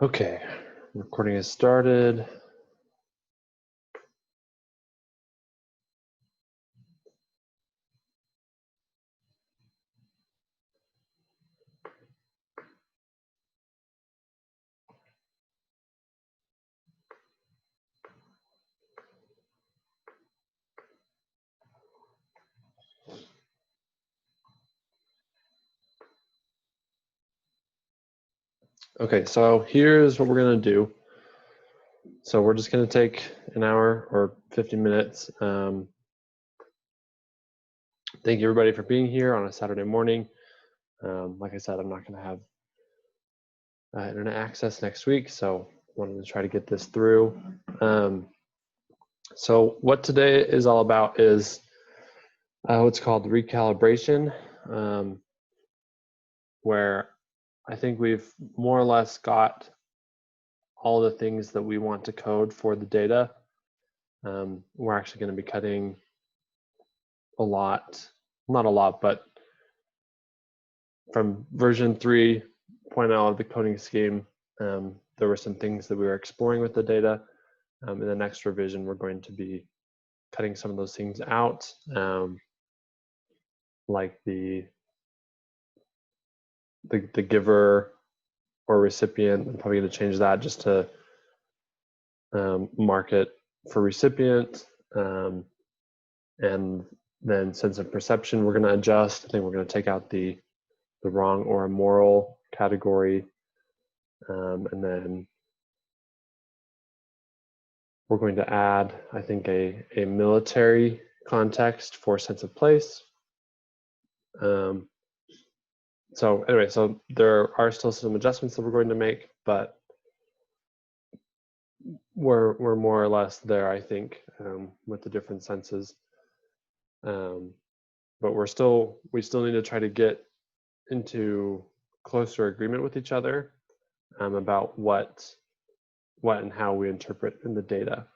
Okay, recording has started. Okay, so here's what we're gonna do. So we're just gonna take an hour or 50 minutes. Thank you everybody for being here on a Saturday morning. Like I said, I'm not gonna have internet access next week, so wanted to try to get this through. So what today is all about is what's called recalibration, where I think we've more or less got all the things that we want to code for the data. We're actually going to be cutting a lot, not a lot, but from version 3.0 of the coding scheme, there were some things that we were exploring with the data. In the next revision, we're going to be cutting some of those things out, like the giver or recipient. I'm probably going to change that just to mark it for recipient. And then sense of perception, we're going to adjust. I think we're going to take out the wrong or immoral category. And then we're going to add, I think, a military context for sense of place. So anyway, so there are still some adjustments that we're going to make, but we're more or less there, I think, with the different senses. But we still need to try to get into closer agreement with each other about what and how we interpret in the data.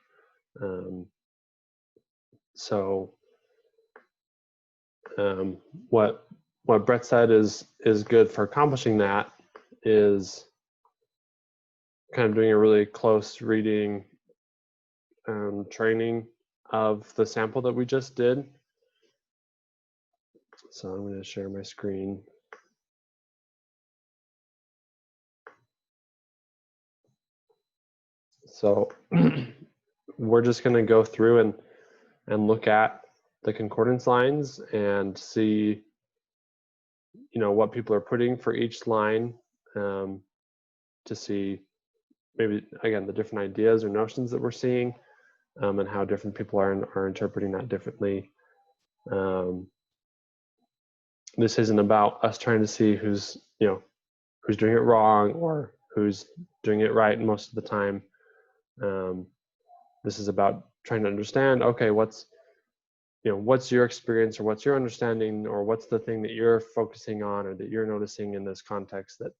What Brett said is good for accomplishing that is kind of doing a really close reading training of the sample that we just did. So I'm going to share my screen. So we're just going to go through and look at the concordance lines and see, you know, what people are putting for each line, to see maybe, again, the different ideas or notions that we're seeing, and how different people are interpreting that differently. This isn't about us trying to see who's doing it wrong or who's doing it right most of the time. This is about trying to understand, okay, what's your experience, or what's your understanding, or what's the thing that you're focusing on or that you're noticing in this context that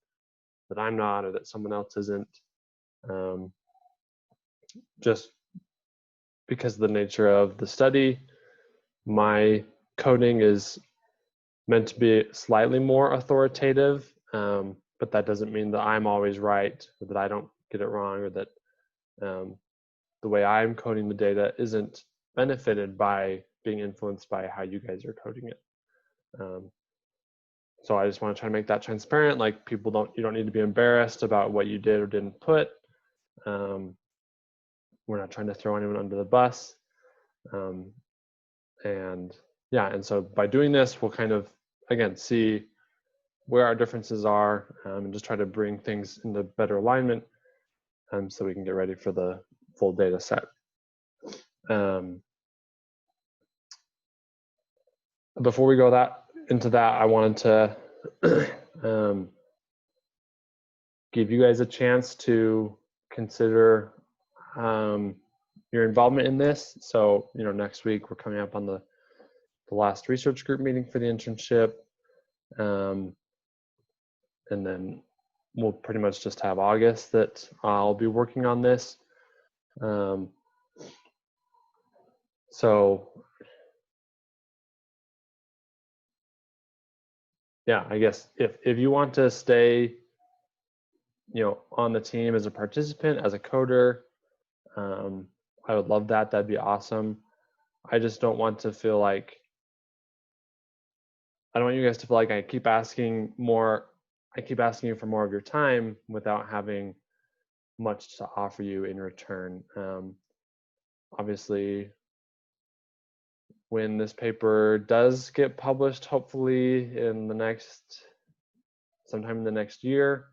I'm not, or that someone else isn't. Just because of the nature of the study, my coding is meant to be slightly more authoritative, but that doesn't mean that I'm always right, or that I don't get it wrong, or that the way I'm coding the data isn't benefited by being influenced by how you guys are coding it. So I just want to try to make that transparent. Like, you don't need to be embarrassed about what you did or didn't put. We're not trying to throw anyone under the bus. And so by doing this, we'll kind of, again, see where our differences are, and just try to bring things into better alignment, so we can get ready for the full data set. Before we go into that, I wanted to give you guys a chance to consider your involvement in this. So, next week we're coming up on the last research group meeting for the internship, and then we'll pretty much just have August that I'll be working on this. So yeah, I guess if you want to stay on the team as a participant, as a coder. I would love that. That'd be awesome. I just don't want to feel like, I don't want you guys to feel like I keep asking you for more of your time without having much to offer you in return. Obviously, when this paper does get published, hopefully sometime in the next year,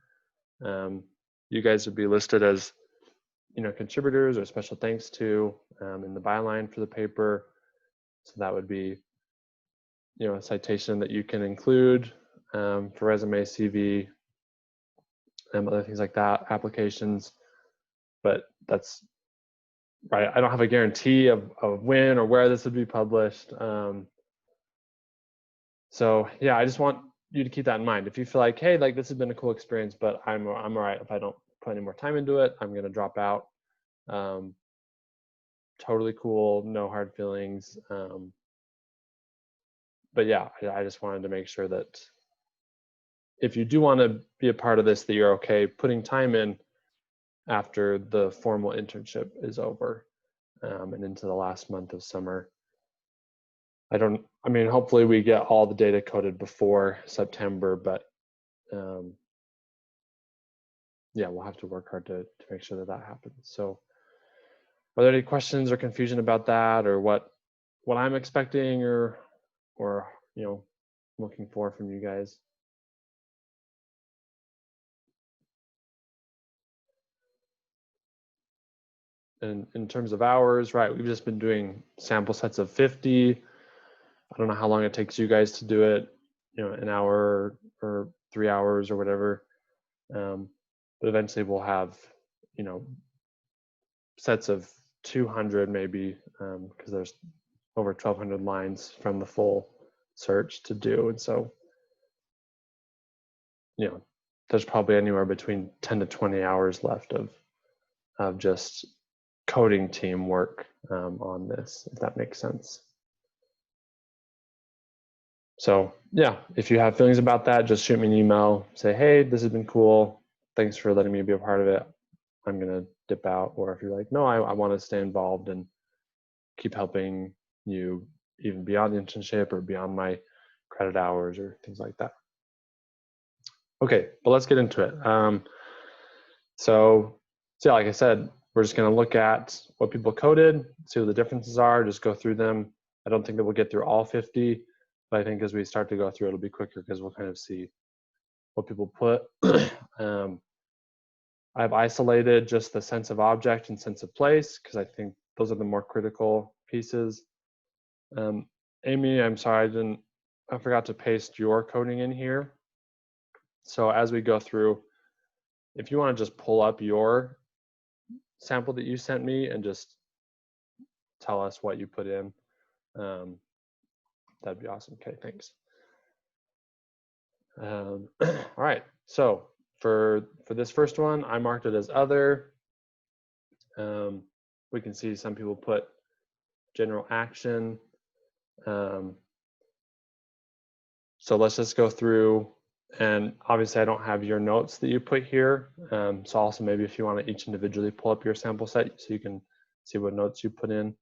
you guys would be listed as contributors or special thanks to in the byline for the paper. So that would be a citation that you can include for resume, CV, and other things like that, applications. But that's right. I don't have a guarantee of when or where this would be published. So yeah, I just want you to keep that in mind. If you feel like, hey, like this has been a cool experience, but I'm all right if I don't put any more time into it, I'm gonna drop out. Totally cool, no hard feelings. But yeah, I just wanted to make sure that if you do want to be a part of this, that you're okay putting time in after the formal internship is over and into the last month of summer. Hopefully we get all the data coded before September, but yeah, we'll have to work hard to make sure that happens. So are there any questions or confusion about that, or what I'm expecting or looking for from you guys? And in terms of hours, right, we've just been doing sample sets of 50. I don't know how long it takes you guys to do it, an hour or 3 hours or whatever. But eventually we'll have, sets of 200 maybe, because there's over 1,200 lines from the full search to do. And so, there's probably anywhere between 10 to 20 hours left of just coding teamwork on this, if that makes sense. So yeah, if you have feelings about that, just shoot me an email, say, hey, this has been cool. Thanks for letting me be a part of it. I'm gonna dip out. Or if you're like, no, I wanna stay involved and keep helping you even beyond the internship or beyond my credit hours or things like that. Okay, but let's get into it. So yeah, like I said, we're just gonna look at what people coded, see what the differences are, just go through them. I don't think that we'll get through all 50, but I think as we start to go through, it'll be quicker because we'll kind of see what people put. I've isolated just the sense of object and sense of place because I think those are the more critical pieces. Amy, I'm sorry, I forgot to paste your coding in here. So as we go through, if you want to just pull up your sample that you sent me and just tell us what you put in, that'd be awesome. Okay, thanks. All right, so for this first one, I marked it as other. We can see some people put general action. So let's just go through, and obviously I don't have your notes that you put here. So also maybe if you want to each individually pull up your sample set so you can see what notes you put in.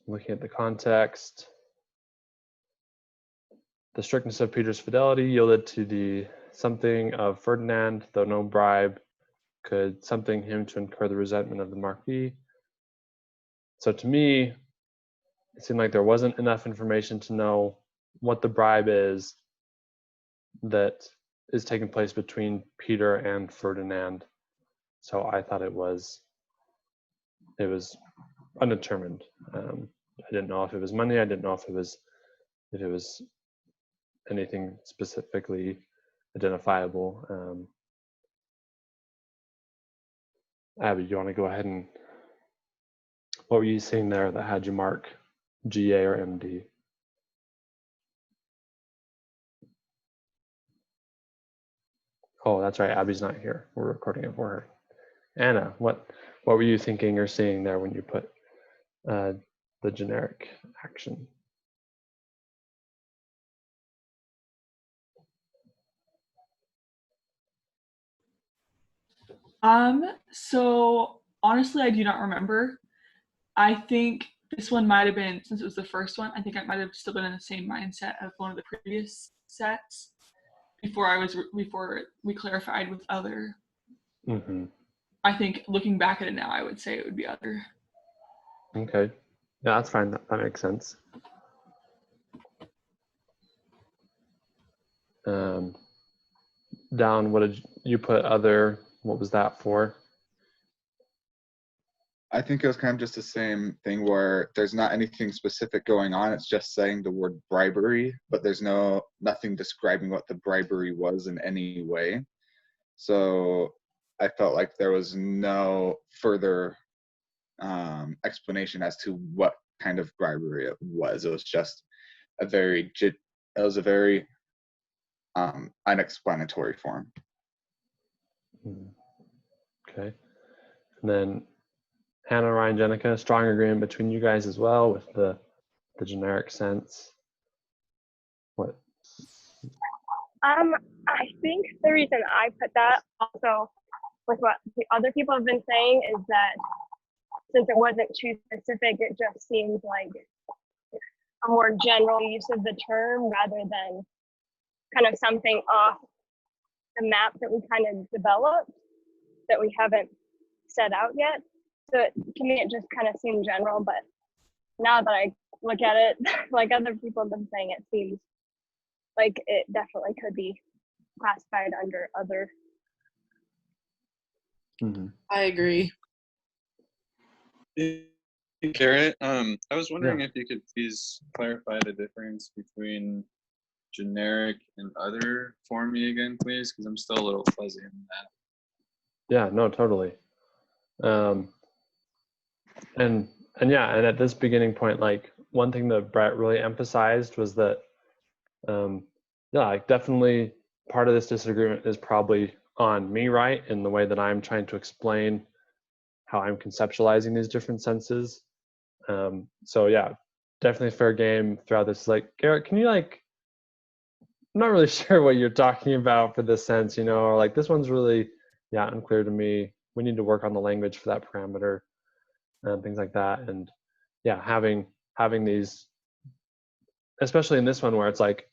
Looking at the context, the strictness of Peter's fidelity yielded to the something of Ferdinand, though no bribe could something him to incur the resentment of the Marquis. So to me, it seemed like there wasn't enough information to know what the bribe is that is taking place between Peter and Ferdinand. So I thought it was undetermined. I didn't know if it was money. I didn't know if it was anything specifically identifiable. Abby, do you want to go ahead and, what were you seeing there that had you mark GA or MD? Oh, that's right, Abby's not here. We're recording it for her. Anna, what were you thinking or seeing there when you put the generic action? So honestly, I do not remember. I think this one might have been, since it was the first one, I think I might have still been in the same mindset of one of the previous sets before we clarified with other. Mm-hmm. I think looking back at it now, I would say it would be other. Okay. Yeah, that's fine. That makes sense. Um, Down, what did you put other? What was that for? I think it was kind of just the same thing where there's not anything specific going on. It's just saying the word bribery, but there's nothing describing what the bribery was in any way. So I felt like there was no further explanation as to what kind of bribery it was. It was just it was a very unexplanatory form. Okay. And then Hannah, Ryan, Jenica, strong agreement between you guys as well with the generic sense. What? I think the reason I put that also with what the other people have been saying is that since it wasn't too specific, it just seems like a more general use of the term rather than kind of something off the map that we kind of developed that we haven't set out yet. So to me, it just kind of seemed general, but now that I look at it, like other people have been saying, it seems like it definitely could be classified under other. Mm-hmm. I agree. Garrett, I was wondering if you could please clarify the difference between generic and other for me again, please, because I'm still a little fuzzy on that. Yeah, no, totally. And at this beginning point, like one thing that Brett really emphasized was that, like definitely part of this disagreement is probably on me, right? In the way that I'm trying to explain how I'm conceptualizing these different senses. So yeah, definitely fair game throughout this. Like, Garrett, can you like, I'm not really sure what you're talking about for this sense, or like this one's really, unclear to me. We need to work on the language for that parameter and things like that. And yeah, having these, especially in this one where it's like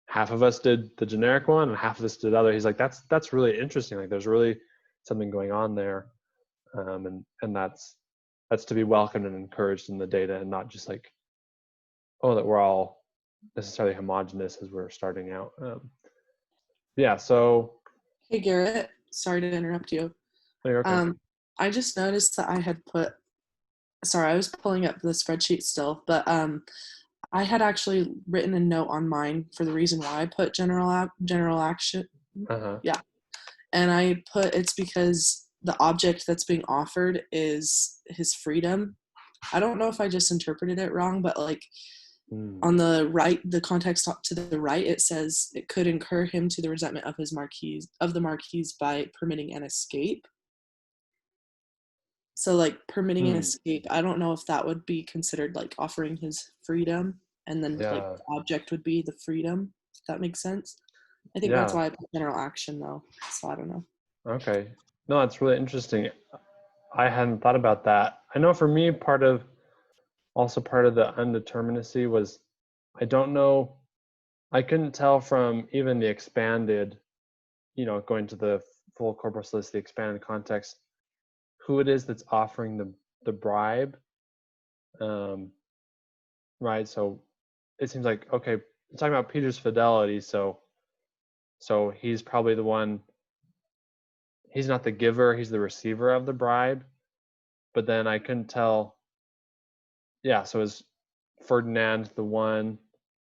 half of us did the generic one and half of us did other. He's like, that's really interesting. Like there's really something going on there. And that's to be welcomed and encouraged in the data and not just like, oh, that we're all necessarily homogenous as we're starting out. Yeah, so. Hey, Garrett, sorry to interrupt you. You're okay. I just noticed that I had put, sorry, I was pulling up the spreadsheet still, but I had actually written a note on mine for the reason why I put general action. Yeah. And I put it's because the object that's being offered is his freedom. I don't know if I just interpreted it wrong, but like on the right, the context to the right, it says it could incur him to the resentment of the marquise by permitting an escape. So like permitting an escape, I don't know if that would be considered like offering his freedom, and then like the object would be the freedom, if that makes sense. I think that's why I put general action though, so I don't know. Okay. No, that's really interesting. I hadn't thought about that. I know for me, part of the undeterminacy was, I don't know, I couldn't tell from even the expanded, going to the full corpus list, the expanded context, who it is that's offering the bribe. Right. So it seems like, okay, we're talking about Peter's fidelity. So he's probably the one, he's not the giver, he's the receiver of the bribe. But then I couldn't tell. Yeah. So is Ferdinand the one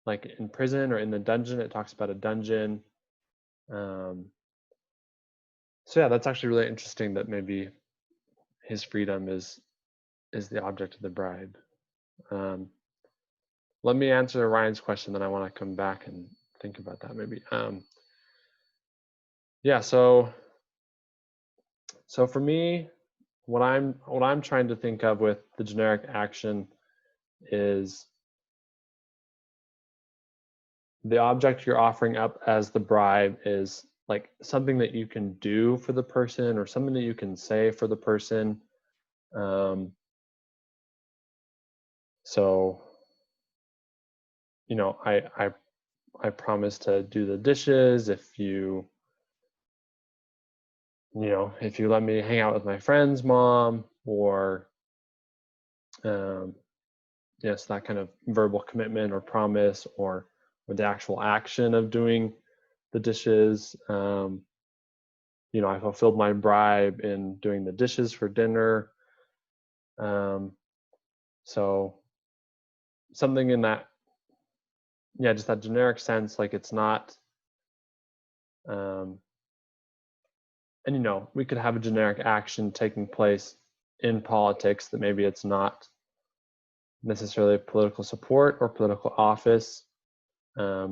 like in prison or in the dungeon? It talks about a dungeon. So yeah, that's actually really interesting that maybe his freedom is the object of the bribe. Let me answer Ryan's question, then I want to come back and think about that maybe. Yeah, so for me, what I'm trying to think of with the generic action is the object you're offering up as the bribe is like something that you can do for the person or something that you can say for the person. So, you know, I promise to do the dishes if you know, if you let me hang out with my friend's mom, or yes, that kind of verbal commitment or promise, or the actual action of doing the dishes. You know, I fulfilled my bribe in doing the dishes for dinner. So something in that, yeah, just that generic sense, like it's not, and you know, we could have a generic action taking place in politics that maybe it's not necessarily political support or political office, but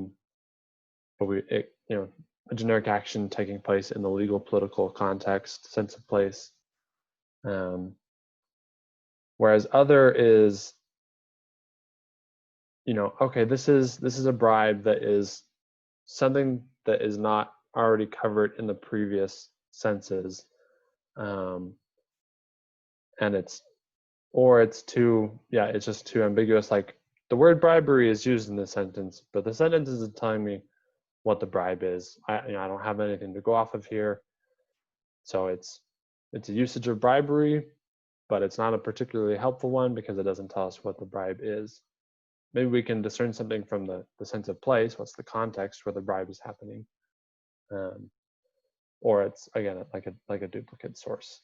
you know, a generic action taking place in the legal political context, sense of place. Whereas other is, you know, okay, this is a bribe that is something that is not already covered in the previous senses, and it's too, yeah, it's just too ambiguous. Like the word bribery is used in the sentence, but the sentence isn't telling me what the bribe is. I don't have anything to go off of here. So it's a usage of bribery, but it's not a particularly helpful one because it doesn't tell us what the bribe is. Maybe we can discern something from the sense of place. What's the context where the bribe is happening? Or it's, again, like a duplicate source.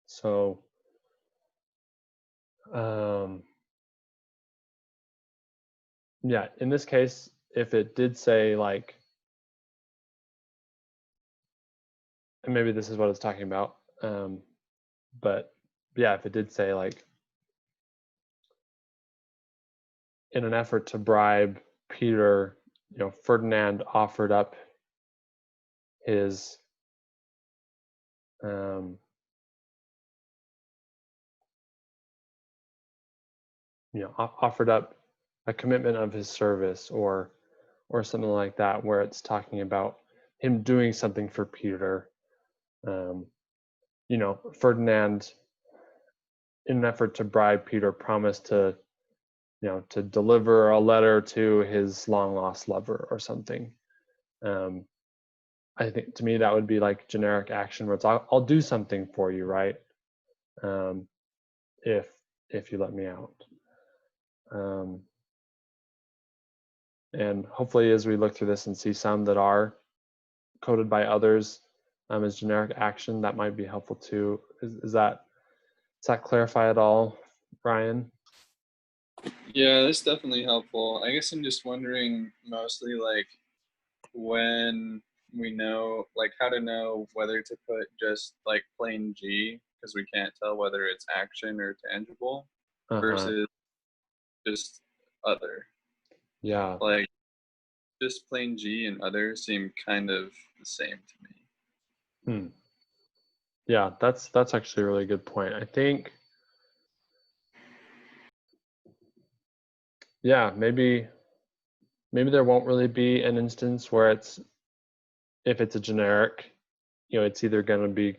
So yeah, in this case, if it did say like, and maybe this is what it's talking about, but yeah, if it did say like, in an effort to bribe Peter, you know, Ferdinand offered up his you know, offered up a commitment of his service, or something like that, where it's talking about him doing something for Peter. You know, Ferdinand, in an effort to bribe Peter, promised to, you know, to deliver a letter to his long lost lover or something. I think to me that would be like generic action where it's I'll do something for you, right? If you let me out. And hopefully as we look through this and see some that are coded by others as generic action, that might be helpful too. Does that clarify at all, Ryan? Yeah, that's definitely helpful. I guess I'm just wondering mostly like when we know, like how to know whether to put just like plain G, because we can't tell whether it's action or tangible, versus just other. Yeah. Like just plain G and other seem kind of the same to me. Yeah, that's actually a really good point. I think, yeah, maybe there won't really be an instance where it's, if it's a generic, you know, it's either going to be,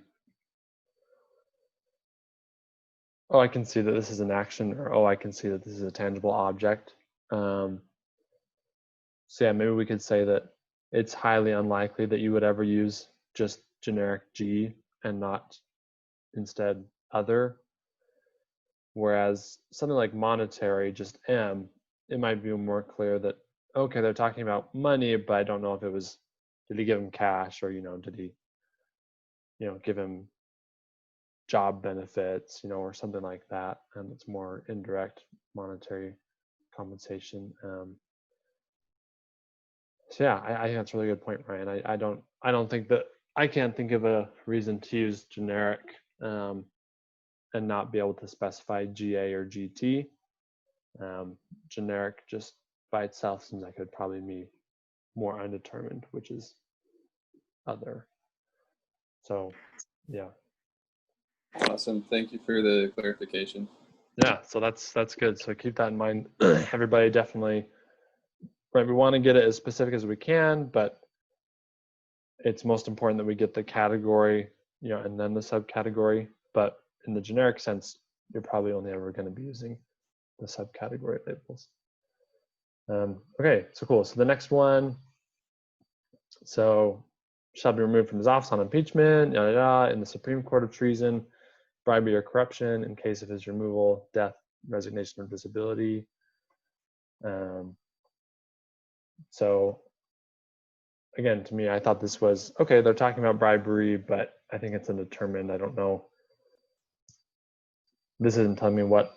oh, I can see that this is an action, or oh, I can see that this is a tangible object. So yeah, maybe we could say that it's highly unlikely that you would ever use just generic G and not instead other. Whereas something like monetary, just M, it might be more clear that, okay, they're talking about money, but I don't know if it was, did he give him cash, or, you know, did he, you know, give him job benefits, you know, or something like that. And it's more indirect monetary compensation. So yeah, I think that's a really good point, Ryan. I don't think that, I can't think of a reason to use generic and not be able to specify GA or GT. Generic just by itself seems like it would probably be more undetermined, which is other. So yeah. Awesome. Thank you for the clarification. Yeah, so that's good. So keep that in mind. Everybody definitely, right, we want to get it as specific as we can, but it's most important that we get the category, and then the subcategory. But in the generic sense, you're probably only ever going to be using the subcategory labels. Okay, so cool. So the next one, so shall be removed from his office on impeachment, yada, yada, in the Supreme Court of treason, bribery or corruption in case of his removal, death, resignation, or disability. So again, to me, I thought this was, okay, they're talking about bribery, but I think it's undetermined. I don't know. This isn't telling me what,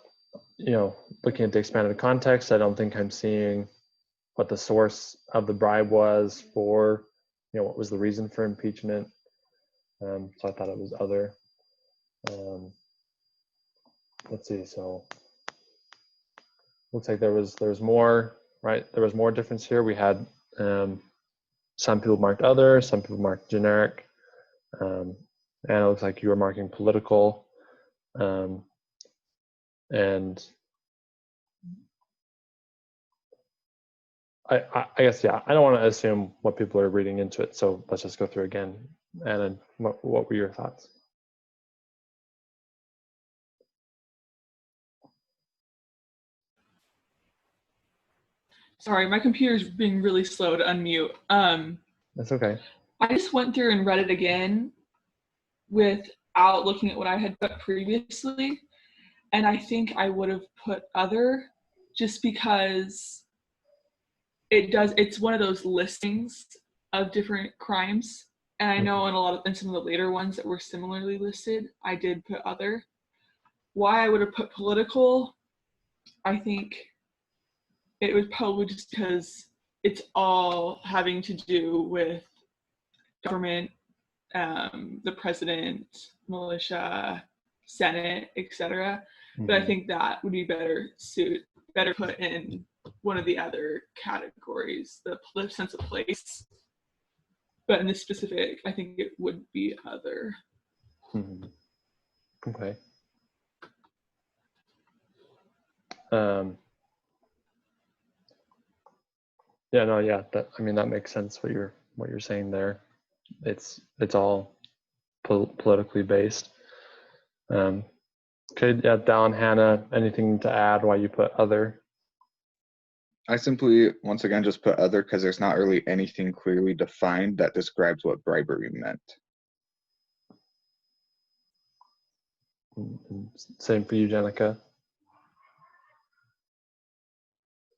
looking at the expanded context, I don't think I'm seeing what the source of the bribe was for, what was the reason for impeachment. So I thought it was other. Let's see, so looks like there was more, right? There was more difference here. We had some people marked other, some people marked generic, and it looks like you were marking political. And I guess, yeah, I don't want to assume what people are reading into it. So let's just go through again. And then what were your thoughts? Sorry, my computer's being really slow to unmute. That's okay. I just went through and read it again without looking at what I had put previously. And I think I would have put other, just because it's one of those listings of different crimes. And I know in some of the later ones that were similarly listed, I did put other. Why I would have put political, I think it was probably just because it's all having to do with government, the president, militia, Senate, etc. But I think that would be better put in one of the other categories, the sense of place. But in this specific, I think it would be other. Okay. Yeah, no, yeah. That makes sense. What you're saying there. It's all politically based. Okay, yeah, Dallin, Hannah, anything to add why you put other? I simply, once again, just put other because there's not really anything clearly defined that describes what bribery meant. Same for you, Jenica.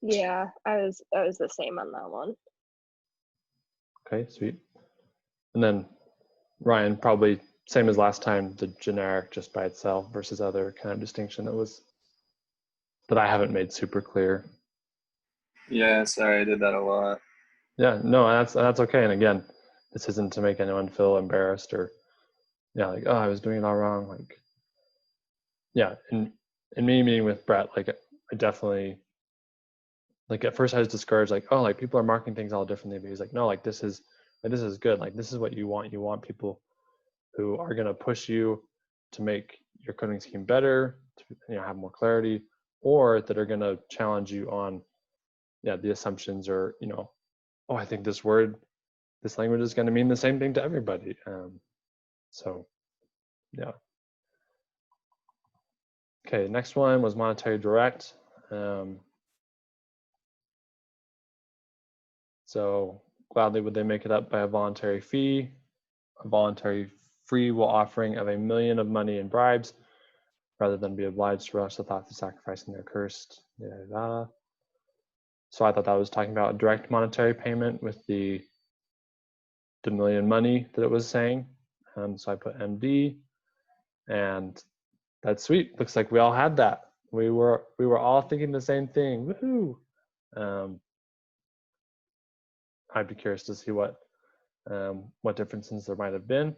Yeah, I was the same on that one. Okay, sweet. And then Ryan, probably same as last time, the generic just by itself versus other kind of distinction that I haven't made super clear. Yeah, sorry, I did that a lot. Yeah, no, that's okay. And again, this isn't to make anyone feel embarrassed or, like, oh, I was doing it all wrong. Like, yeah, in me meeting with Brett, like, I definitely, like, at first I was discouraged, like, oh, like, people are marking things all differently. But he's like, no, like, this is good. Like, this is what you want. You want people who are going to push you to make your coding scheme better, to have more clarity, or that are going to challenge you on, the assumptions or, oh, I think this language is going to mean the same thing to everybody. So, yeah. Okay, next one was monetary direct. So gladly would they make it up by a voluntary fee, a voluntary free will offering of $1 million of money in bribes, rather than be obliged to rush the thought of sacrificing their cursed. So I thought that was talking about a direct monetary payment with the $1 million money that it was saying. So I put MD, and that's sweet. Looks like we all had that. We were all thinking the same thing. Woohoo! I'd be curious to see what differences there might have been,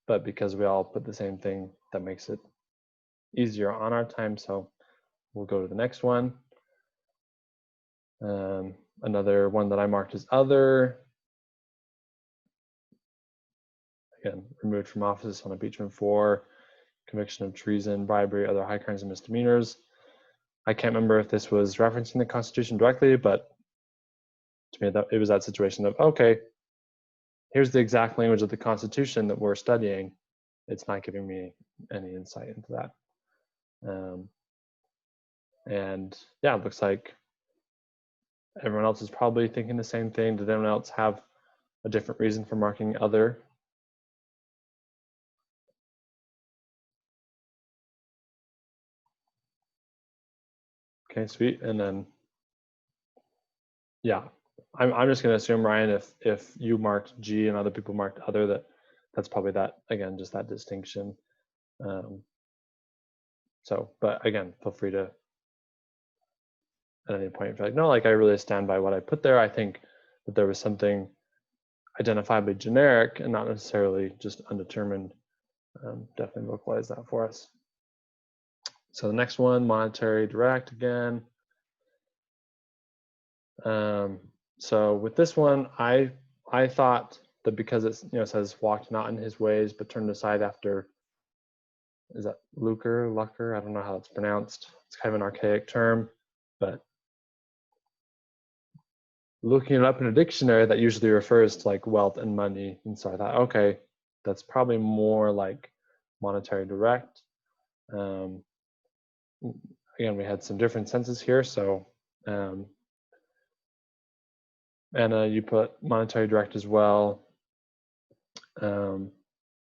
but because we all put the same thing, that makes it easier on our time. So we'll go to the next one. Another one that I marked as other. Again, removed from office on impeachment for conviction of treason, bribery, other high crimes and misdemeanors. I can't remember if this was referencing the Constitution directly, but to me, it was that situation of, okay, here's the exact language of the Constitution that we're studying, it's not giving me any insight into that. And yeah, it looks like everyone else is probably thinking the same thing. Did anyone else have a different reason for marking other? Okay, sweet. And then, yeah, I'm just going to assume, Ryan, if you marked G and other people marked other, that's probably that, again, just that distinction. So, but again, feel free to, at any point, if you're like, no, like I really stand by what I put there. I think that there was something identifiably generic and not necessarily just undetermined. Definitely localize that for us. So the next one, monetary direct again. So with this one, I thought that because it's, you know, it says walked not in his ways, but turned aside after, is that Lucker? I don't know how it's pronounced. It's kind of an archaic term, but looking it up in a dictionary, that usually refers to like wealth and money. And so I thought, okay, that's probably more like monetary direct. Again, we had some different senses here. So Anna, you put monetary direct as well. Down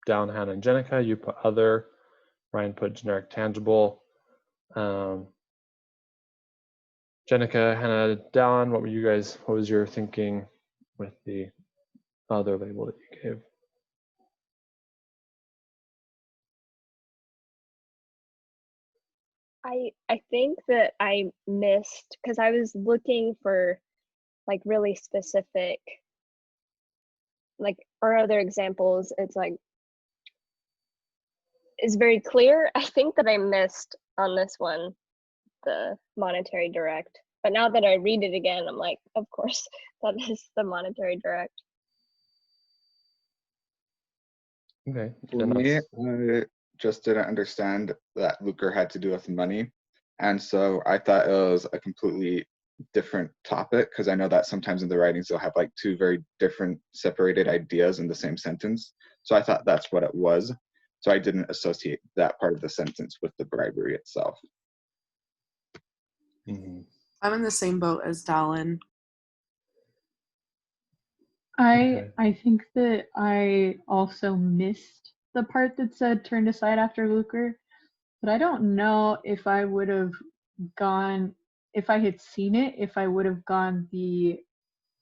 Hannah and Jenica, you put other. Ryan put generic tangible. Jenica, Hannah, Dallin, what was your thinking with the other label that you gave? I think that I missed, because I was looking for like really specific, like, or other examples. It's like, it's very clear. I think that I missed on this one, the monetary direct. But now that I read it again, I'm like, of course, that is the monetary direct. Okay. For me, I just didn't understand that lucre had to do with money. And so I thought it was a completely different topic, because I know that sometimes in the writings they'll have like two very different separated ideas in the same sentence. So I thought that's what it was. So I didn't associate that part of the sentence with the bribery itself. Mm-hmm. I'm in the same boat as Dallin. I think that I also missed the part that said turned aside after lucre, but I don't know if I would have gone, if I had seen it, if I would have gone the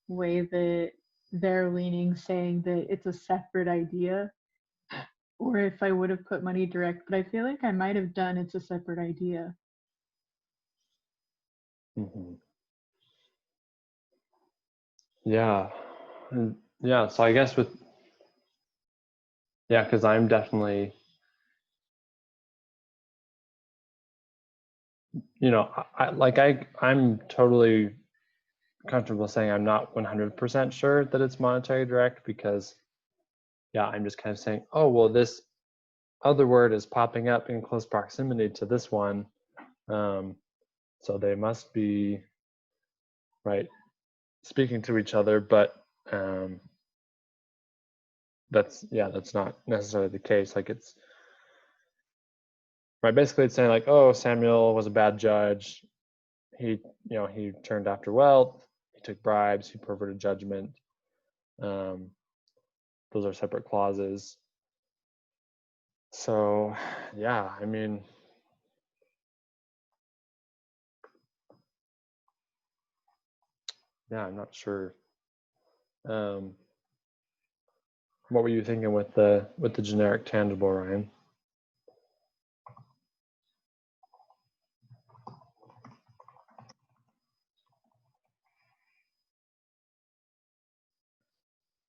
way that they're leaning, saying that it's a separate idea, or if I would have put money direct, but I feel like I might have done it's a separate idea. Mm-hmm. Yeah. Yeah, so I guess because I'm definitely, you know, I'm totally comfortable saying I'm not 100% sure that it's monetary direct, because yeah, I'm just kind of saying, oh, well, this other word is popping up in close proximity to this one. So they must be, right, speaking to each other, but that's not necessarily the case. Like it's, right, basically it's saying like, oh, Samuel was a bad judge. He turned after wealth, he took bribes, he perverted judgment. Those are separate clauses. So yeah, I mean, yeah, I'm not sure. What were you thinking with the generic tangible, Ryan?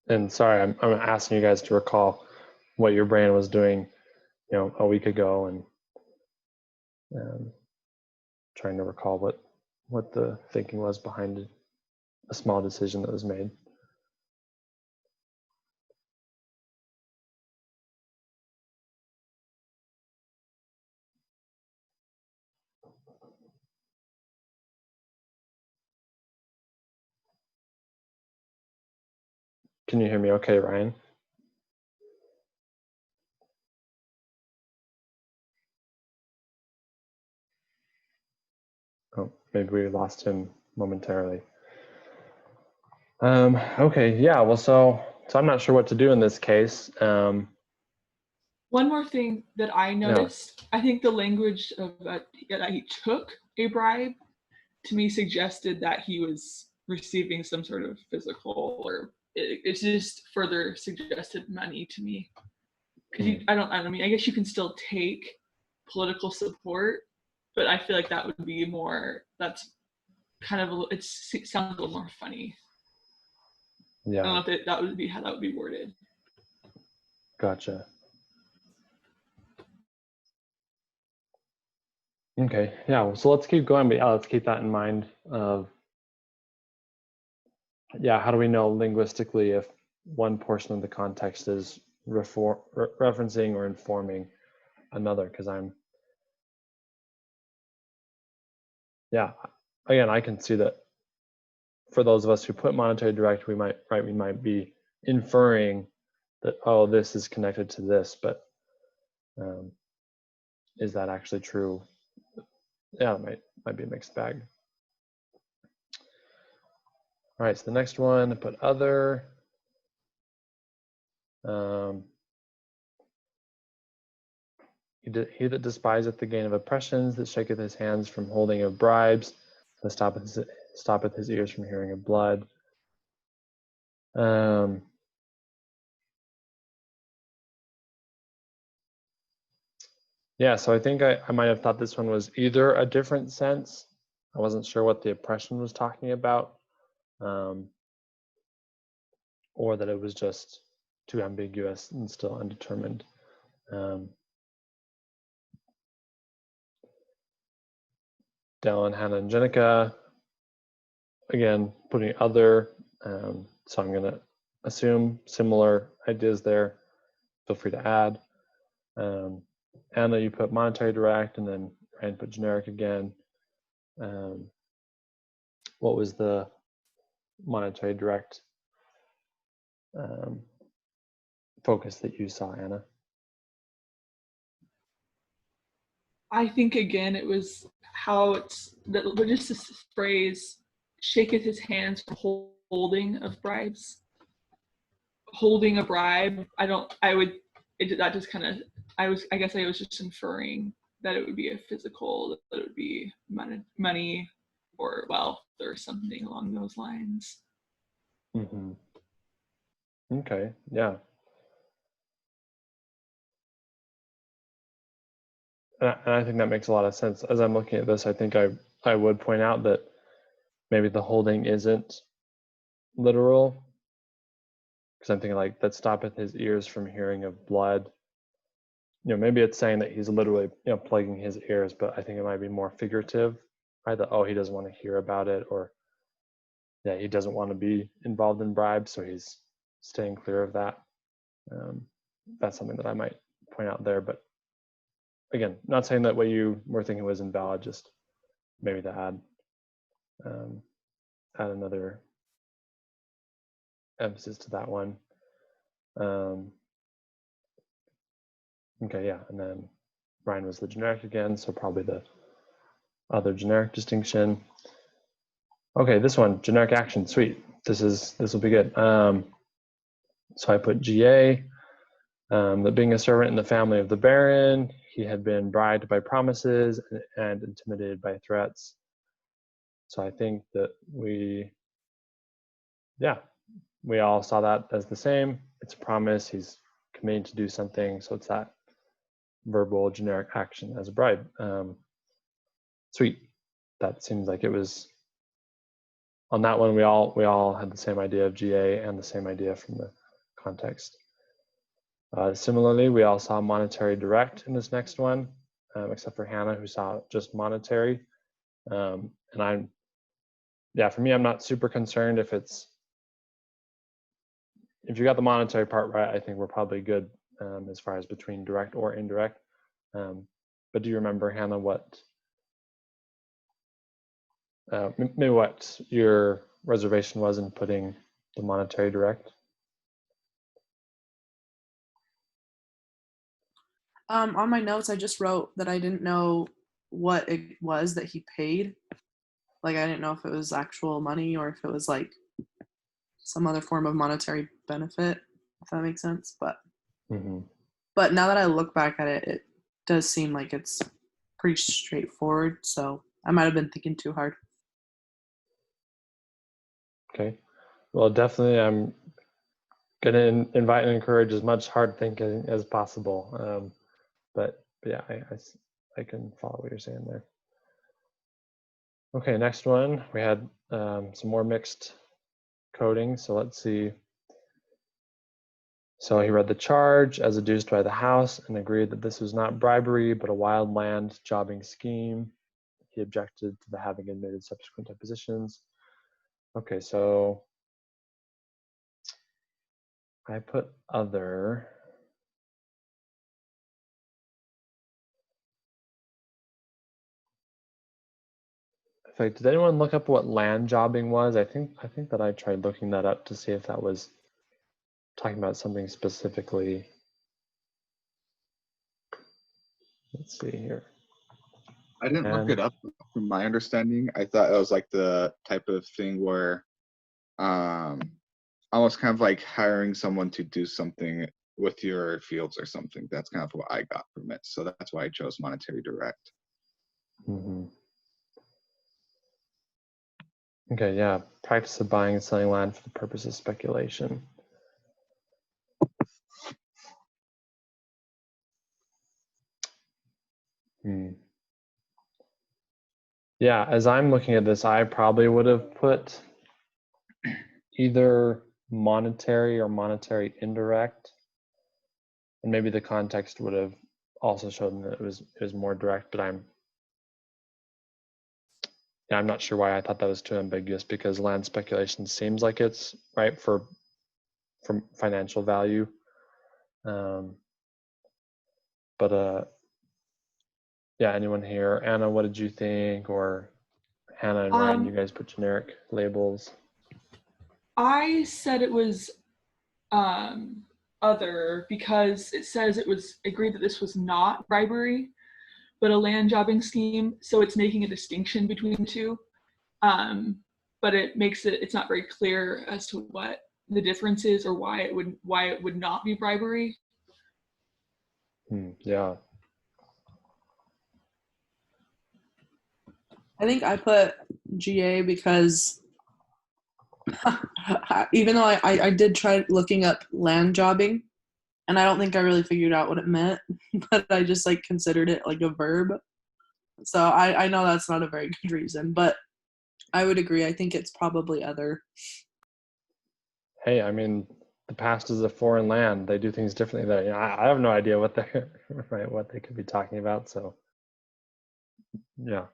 And sorry, I'm asking you guys to recall what your brain was doing, you know, a week ago, and trying to recall what the thinking was behind a small decision that was made. Can you hear me okay, Ryan? Oh, maybe we lost him momentarily. Okay, yeah, well, so I'm not sure what to do in this case. One more thing that I noticed, I think the language of that he took a bribe to me suggested that he was receiving some sort of physical, or it just further suggested money to me. Because I mean, I guess you can still take political support, but I feel like that would be more, that's kind of, it sounds a little more funny. Yeah. I don't know if that would be how that would be worded. Gotcha. Okay, yeah, well, so let's keep going, but yeah, let's keep that in mind of, yeah, how do we know linguistically if one portion of the context is referencing or informing another? Because yeah, again, I can see that for those of us who put monetary direct, we might be inferring that, oh, this is connected to this, but is that actually true? Yeah, it might be a mixed bag. All right, so the next one, I put other. He that despiseth the gain of oppressions, that shaketh his hands from holding of bribes, that stoppeth his ears from hearing of blood. Yeah, so I think I might have thought this one was either a different sense. I wasn't sure what the oppression was talking about, or that it was just too ambiguous and still undetermined. Dallin, Hannah, and Jenica, again, putting other, so I'm gonna assume similar ideas there. Feel free to add. Anna, you put monetary direct, and then Ryan put generic again. What was the monetary direct focus that you saw, Anna? I think again it was how it's just this phrase, shaketh his hands for holding of bribes. Holding a bribe, that just kind of, I guess I was just inferring that it would be a physical, that it would be money or wealth or something along those lines. Mm-hmm. Okay, yeah. And I think that makes a lot of sense. As I'm looking at this, I think I would point out that maybe the holding isn't literal, because I'm thinking like that stoppeth his ears from hearing of blood. Maybe it's saying that he's literally, plugging his ears, but I think it might be more figurative, right? That, oh, he doesn't want to hear about it, or yeah, he doesn't want to be involved in bribes, so he's staying clear of that. That's something that I might point out there, but again, not saying that what you were thinking was invalid, just maybe to add another emphasis to that one. Okay, yeah, and then Ryan was the generic again, so probably the other generic distinction. Okay, this one, generic action, sweet. This will be good. So I put GA, that being a servant in the family of the Baron, he had been bribed by promises and intimidated by threats. So I think that we all saw that as the same. It's a promise, he's committed to do something, so it's that verbal generic action as a bribe. Sweet. That seems like it was, on that one, we all had the same idea of GA and the same idea from the context. Similarly, we all saw monetary direct in this next one, except for Hannah, who saw just monetary. And for me, I'm not super concerned if you got the monetary part right. I think we're probably good as far as between direct or indirect. But do you remember, Hannah, maybe what your reservation was in putting the monetary direct? On my notes, I just wrote that I didn't know what it was that he paid. Like, I didn't know if it was actual money or if it was like some other form of monetary benefit, if that makes sense. Mm-hmm. But now that I look back at it, it does seem like it's pretty straightforward. So I might have been thinking too hard. Okay. Well, definitely, I'm going to invite and encourage as much hard thinking as possible. But yeah, I can follow what you're saying there. Okay, next one. We had some more mixed coding. So let's see. So he read the charge as adduced by the House and agreed that this was not bribery, but a wild land jobbing scheme. He objected to the having admitted subsequent depositions. Okay, so I put other. In fact, did anyone look up what land jobbing was? I think that I tried looking that up to see if that was talking about something specifically. Let's see here. I didn't look it up. From my understanding, I thought it was like the type of thing where almost kind of like hiring someone to do something with your fields or something. That's kind of what I got from it. So that's why I chose monetary direct. Mm-hmm. Okay, yeah. Practice of buying and selling land for the purpose of speculation. Yeah, as I'm looking at this, I probably would have put either monetary or monetary indirect. And maybe the context would have also shown that it was more direct, but I'm not sure why I thought that was too ambiguous, because land speculation seems like it's right from financial value. Yeah, anyone here? Anna, what did you think? Or Hannah and Ryan, you guys put generic labels. I said it was other because it says it was agreed that this was not bribery, but a land jobbing scheme. So it's making a distinction between the two. But it's not very clear as to what the difference is or why it would not be bribery. Yeah. I think I put GA because even though I did try looking up land jobbing, and I don't think I really figured out what it meant, but I just like considered it like a verb. So I know that's not a very good reason, but I would agree. I think it's probably other. Hey, I mean, the past is a foreign land. They do things differently there. I have no idea what they're right, what they could be talking about. So yeah,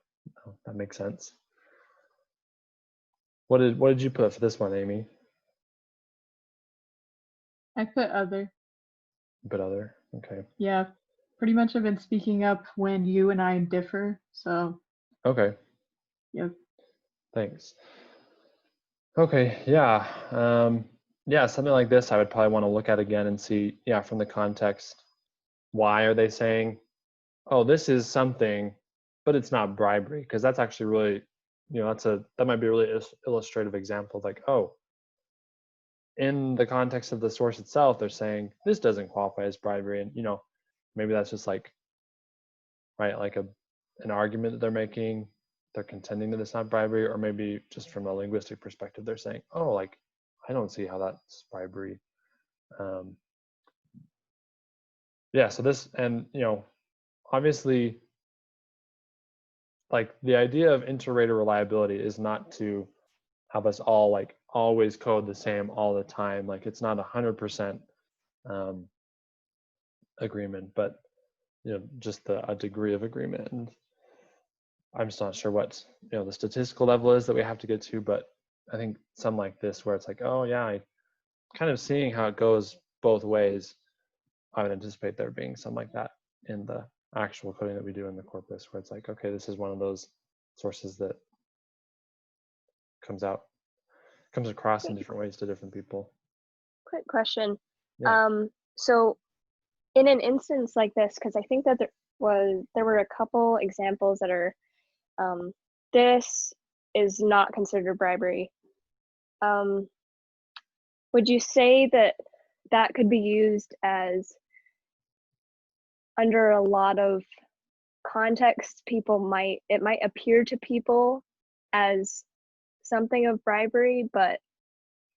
that makes sense. What did you put for this one, Amy? I put other. You put other. Okay. Yeah, pretty much I've been speaking up when you and I differ. So. Okay. Yep. Thanks. Okay. Yeah. Yeah. Something like this, I would probably want to look at again and see. Yeah, from the context, why are they saying, "Oh, this is something," but it's not bribery? Because that's actually really, that might be a really illustrative example of like, oh, in the context of the source itself, they're saying this doesn't qualify as bribery, and maybe that's just like, right, like an argument that they're making. They're contending that it's not bribery, or maybe just from a linguistic perspective, they're saying, oh, like, I don't see how that's bribery. Yeah, so this, and obviously, like, the idea of inter-rater reliability is not to have us all like always code the same all the time. Like, it's not 100% agreement, but just a degree of agreement. And I'm just not sure what the statistical level is that we have to get to, but I think something like this, where it's like, oh yeah, I kind of seeing how it goes both ways, I would anticipate there being something like that in the actual coding that we do in the corpus, where it's like, okay, this is one of those sources that comes across in different ways to different people. Quick question. Yeah. So in an instance like this, because I think that there were a couple examples that are this is not considered bribery. Would you say that that could be used as, under a lot of context, it might appear to people as something of bribery, but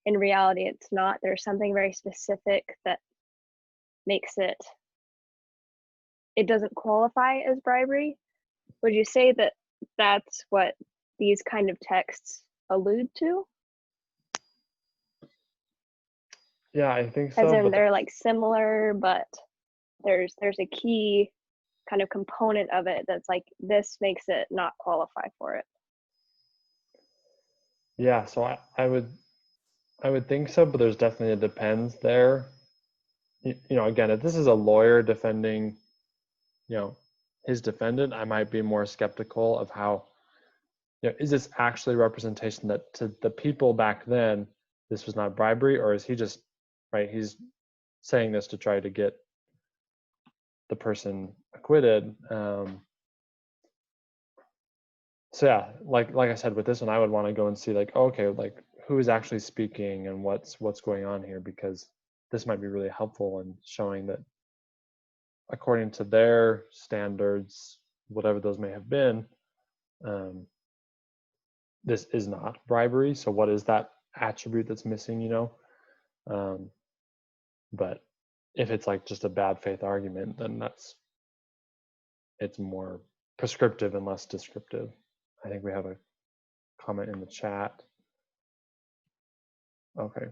in reality it's not? There's something very specific that makes it doesn't qualify as bribery. Would you say that that's what these kind of texts allude to? Yeah, I think As so. in But they're like similar, but there's a key kind of component of it that's like, this makes it not qualify for it. yeah, so I would think so, but there's definitely a depends there. You know, again, if this is a lawyer defending, you know, his defendant, I might be more skeptical of how, you know, is this actually representation that to the people back then this was not bribery, or is he just, right, he's saying this to try to get the person acquitted. So yeah, like I said, with this one, I would want to go and see like, okay, like who is actually speaking and what's going on here, because this might be really helpful in showing that according to their standards, whatever those may have been, this is not bribery. So what is that attribute that's missing, you know? But if it's like just a bad faith argument, then it's more prescriptive and less descriptive. I think we have a comment in the chat. Okay.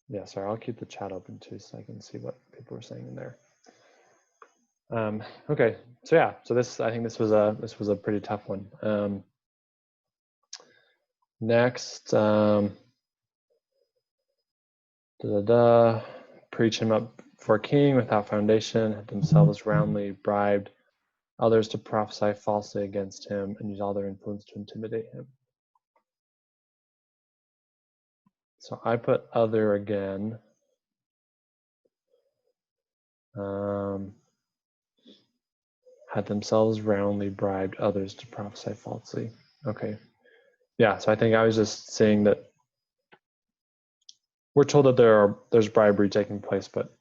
Yeah, sorry, I'll keep the chat open too so I can see what people are saying in there. Okay, so yeah, so this, I think this was a pretty tough one. Next, preach him up for a king without foundation, had themselves roundly bribed others to prophesy falsely against him and use all their influence to intimidate him. So I put other again. Had themselves roundly bribed others to prophesy falsely. Okay. Yeah, so I think I was just saying that we're told that there's bribery taking place, but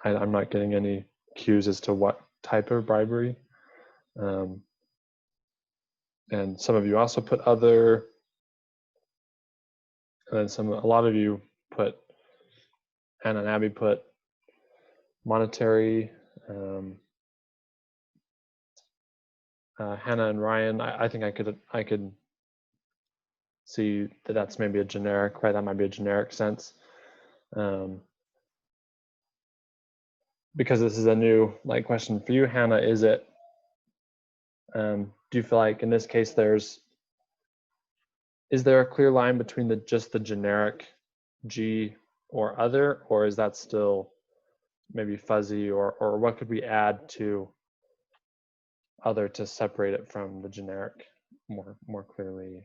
I'm not getting any cues as to what type of bribery. And some of you also put other, and then a lot of you put, Hannah and Abby put monetary. Hannah and Ryan, I think I could see that that's maybe a generic, right? That might be a generic sense. Because this is a new question for you, Hannah, is it, do you feel like in this case is there a clear line between just the generic G or other, or is that still maybe fuzzy, or what could we add to other to separate it from the generic more clearly?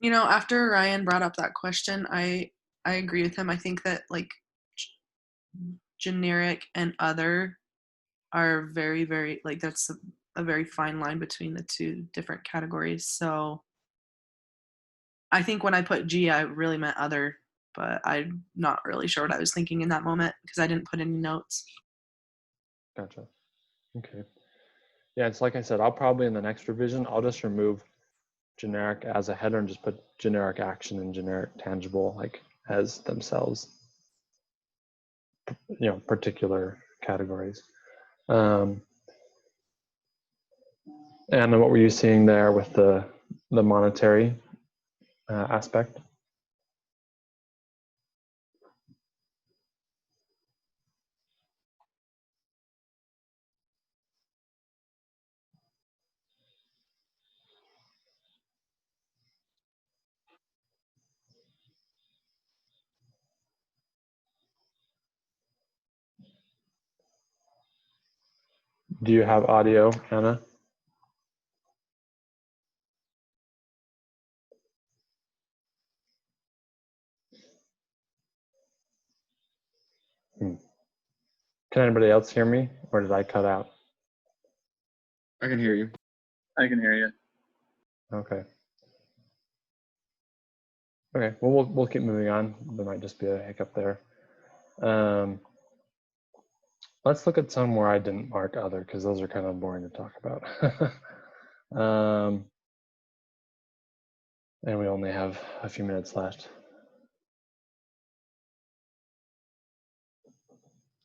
You know, after Ryan brought up that question, I agree with him. I think that like generic and other are very, very, like that's a very fine line between the two different categories. So I think when I put G, I really meant other, but I'm not really sure what I was thinking in that moment because I didn't put any notes. Gotcha. Okay. Yeah, it's like I said, I'll probably in the next revision, I'll just remove generic as a header and just put generic action and generic tangible like as themselves, you know, particular categories. And then what were you seeing there with the monetary aspect? Do you have audio, Anna? Can anybody else hear me, or did I cut out? I can hear you. I can hear you. Okay. Okay, well, we'll keep moving on. There might just be a hiccup there. Let's look at some where I didn't mark other, because those are kind of boring to talk about. And we only have a few minutes left.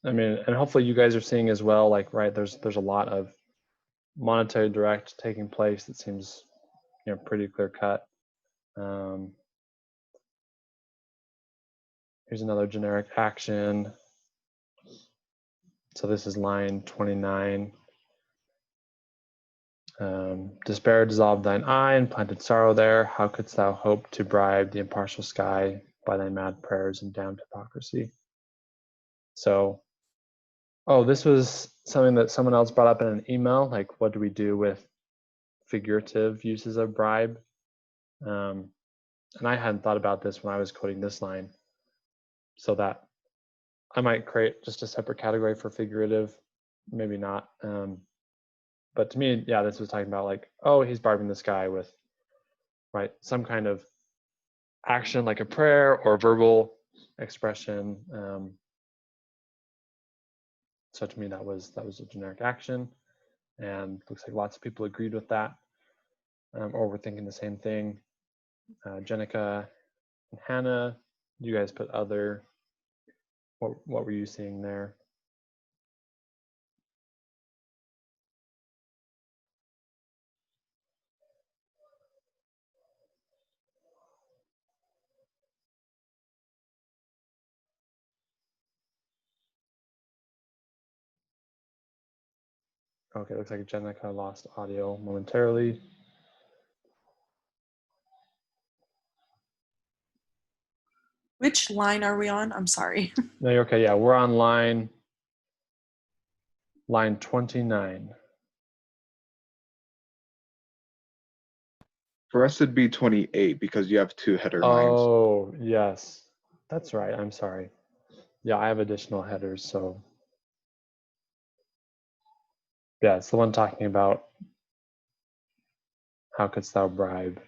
I mean, and hopefully you guys are seeing as well, like, right, there's a lot of monetary direct taking place that seems, you know, pretty clear cut. Here's another generic action. So this is line 29. Despair dissolved thine eye and planted sorrow there. How couldst thou hope to bribe the impartial sky by thy mad prayers and damned hypocrisy? So, oh, this was something that someone else brought up in an email. Like, what do we do with figurative uses of bribe? And I hadn't thought about this when I was coding this line. So that I might create just a separate category for figurative, maybe not. But to me, yeah, this was talking about like, oh, he's bribing this guy with, right, some kind of action like a prayer or verbal expression. So to me, that was a generic action, and looks like lots of people agreed with that, or were thinking the same thing. Jenica and Hannah, you guys put other. What were you seeing there? Okay, looks like Jenica lost audio momentarily. Which line are we on? I'm sorry. No, you're okay. Yeah, we're on line 29. For us, it'd be 28 because you have 2 header lines. Oh, yes, that's right. I'm sorry. Yeah, I have additional headers, so yeah, it's the one talking about how couldst thou bribe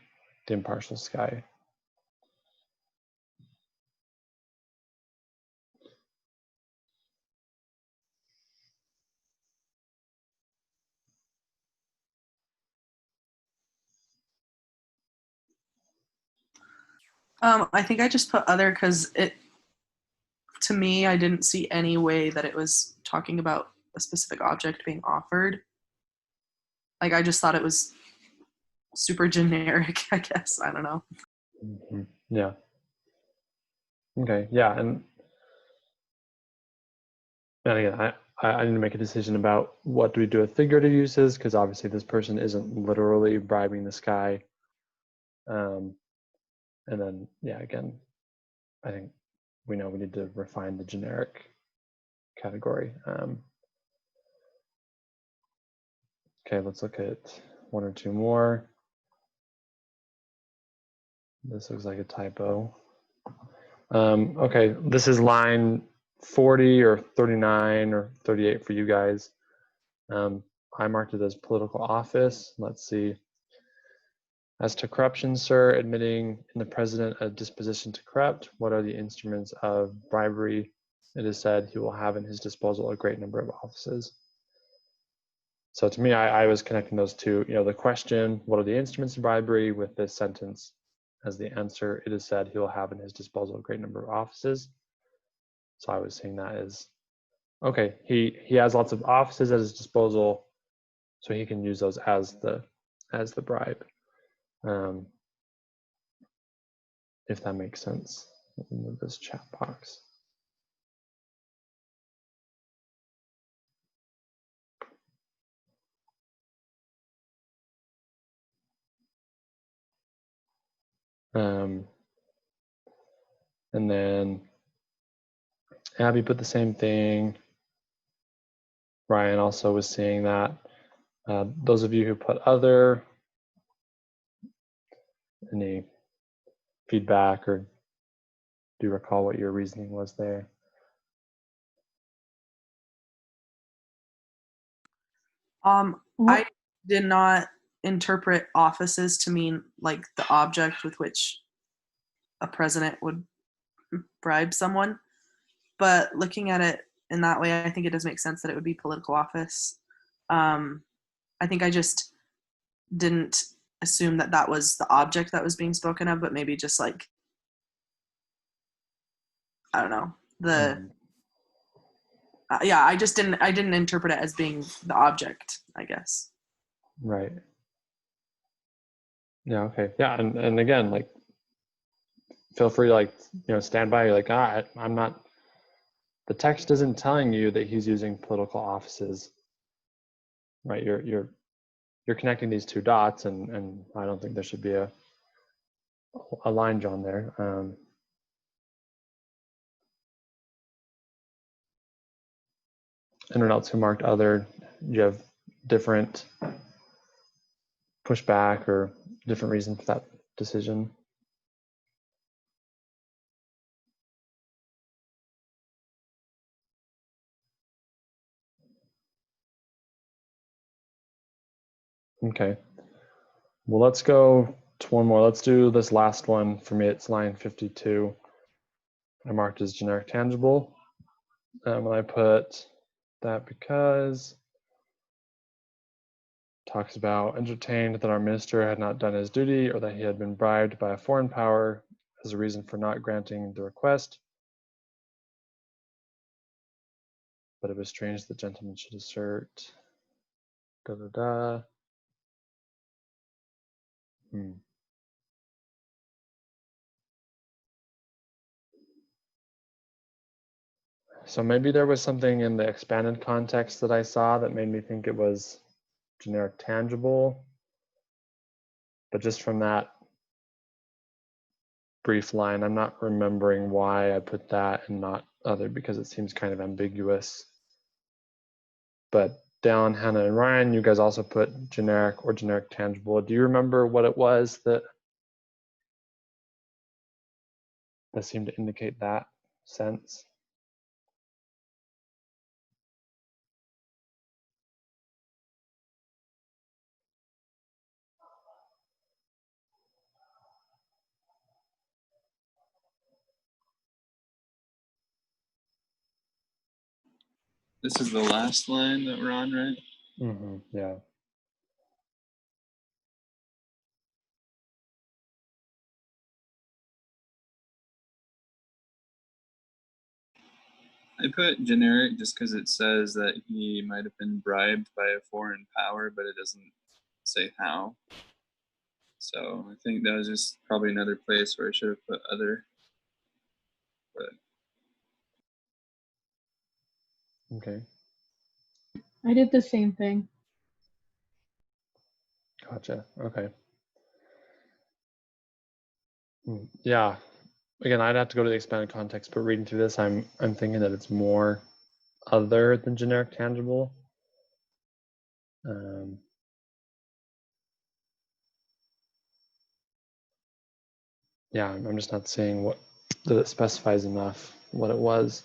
the impartial sky. I think I just put other because to me, I didn't see any way that it was talking about a specific object being offered. Like, I just thought it was super generic, I guess. I don't know. Mm-hmm. Yeah. Okay. Yeah, and again, I need to make a decision about what do we do with figurative uses, because obviously this person isn't literally bribing this guy. And then, yeah, again, I think we know we need to refine the generic category. Okay, let's look at one or two more. This looks like a typo. Okay, this is line 40 or 39 or 38 for you guys. I marked it as political office. Let's see. As to corruption, sir, admitting in the president a disposition to corrupt, what are the instruments of bribery? It is said he will have in his disposal a great number of offices. So to me, I was connecting those two, you know, the question, what are the instruments of bribery, with this sentence as the answer, it is said he will have in his disposal a great number of offices. So I was seeing that as, okay, he has lots of offices at his disposal, so he can use those as the bribe. If that makes sense. Let me move this chat box. And then Abby put the same thing. Ryan also was seeing that. Those of you who put other, any feedback, or do you recall what your reasoning was there? I What? did not interpret offices to mean like the object with which a president would bribe someone. But looking at it in that way, I think it does make sense that it would be political office. I think I just didn't assume that that was the object that was being spoken of, but maybe just like, I don't know, the yeah, I didn't interpret it as being the object, I guess. Right. Yeah, okay. Yeah, and again, like, feel free to, like, stand by. You're like, I'm not, the text isn't telling you that he's using political offices, right? You're connecting these two dots, and I don't think there should be a line drawn there. Anyone else who marked other, do you have different pushback or different reason for that decision? Okay. Well, let's go to one more. Let's do this last one. For me, it's line 52. I marked as generic tangible. And I put that because talks about entertained that our minister had not done his duty or that he had been bribed by a foreign power as a reason for not granting the request. But it was strange that gentlemen should assert da da da. So maybe there was something in the expanded context that I saw that made me think it was generic tangible. But just from that brief line, I'm not remembering why I put that and not other, because it seems kind of ambiguous. But Dallin, Hannah, and Ryan, you guys also put generic or generic tangible. Do you remember what it was that seemed to indicate that sense? This is the last line that we're on, right? Mm-hmm, yeah. I put generic just because it says that he might have been bribed by a foreign power, but it doesn't say how. So I think that was just probably another place where I should have put other. But Okay. I did the same thing. Gotcha. Okay. Yeah. Again, I'd have to go to the expanded context, but reading through this, I'm thinking that it's more other than generic tangible. Yeah, I'm just not seeing what that it specifies enough what it was.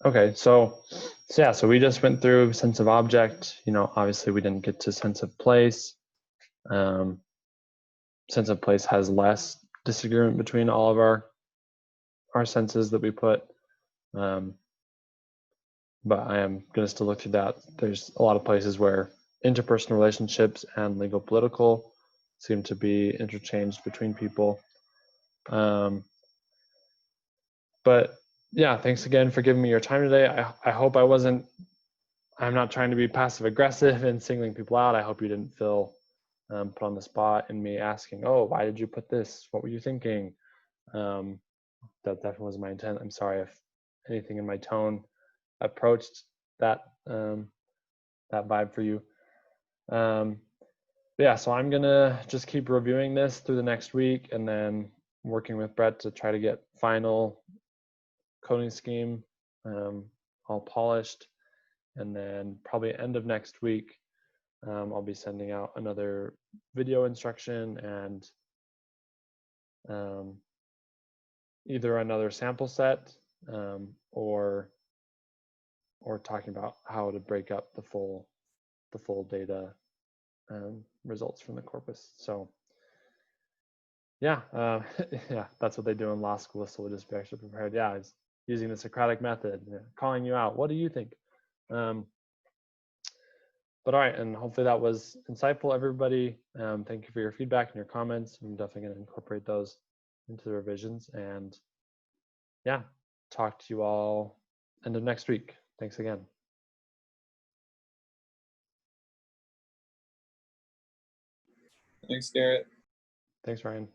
Okay, so yeah, so we just went through sense of object. Obviously we didn't get to sense of place. Sense of place has less disagreement between all of our senses that we put. But I am going to still look through that. There's a lot of places where interpersonal relationships and legal political seem to be interchanged between people. But yeah, thanks again for giving me your time today. I hope I'm not trying to be passive aggressive and singling people out. I hope you didn't feel put on the spot and me asking, oh, why did you put this? What were you thinking? That definitely was my intent. I'm sorry if anything in my tone approached that that vibe for you. Yeah, so I'm gonna just keep reviewing this through the next week and then working with Brett to try to get final coding scheme all polished, and then probably end of next week I'll be sending out another video instruction and either another sample set or or talking about how to break up the full data results from the corpus. So yeah, yeah, that's what they do in law school. So we'll just be actually prepared. Yeah, it's using the Socratic method, calling you out. What do you think? But all right, and hopefully that was insightful, everybody. Thank you for your feedback and your comments. I'm definitely going to incorporate those into the revisions. And yeah, talk to you all end of next week. Thanks again. Thanks, Garrett. Thanks, Ryan.